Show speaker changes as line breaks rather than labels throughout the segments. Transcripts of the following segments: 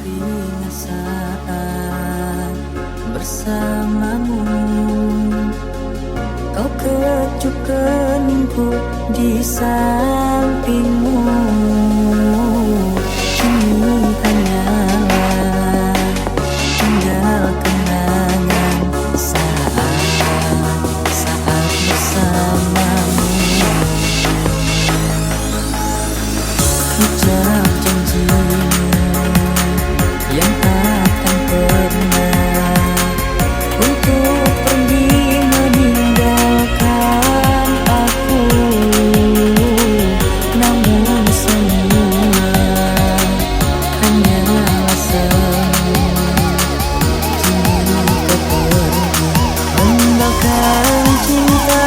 teringat saat bersamamu. Kau kecup keningku di sampingmu. Kini hanyalah tinggal kenangan saat bersamamu. Ucap janji yang akan pernah untuk pergi meninggalkan aku. Namun semua hanyalah semu. Kini kau pergi meninggalkan cinta.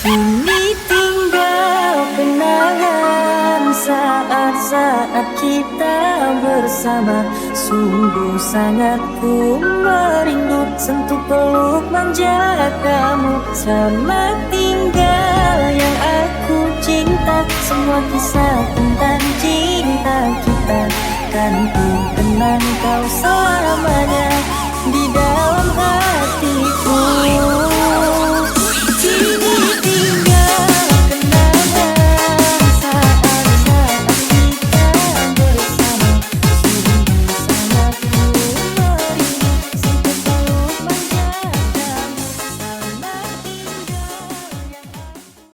Kini tinggal kenangan saat-saat kita bersama. Sungguh sangat ku merindu sentuh peluk manja kamu. Selamat tinggal yang aku cinta. Semua kisah tentang cinta kita kan ku kenang kau selamanya di dalam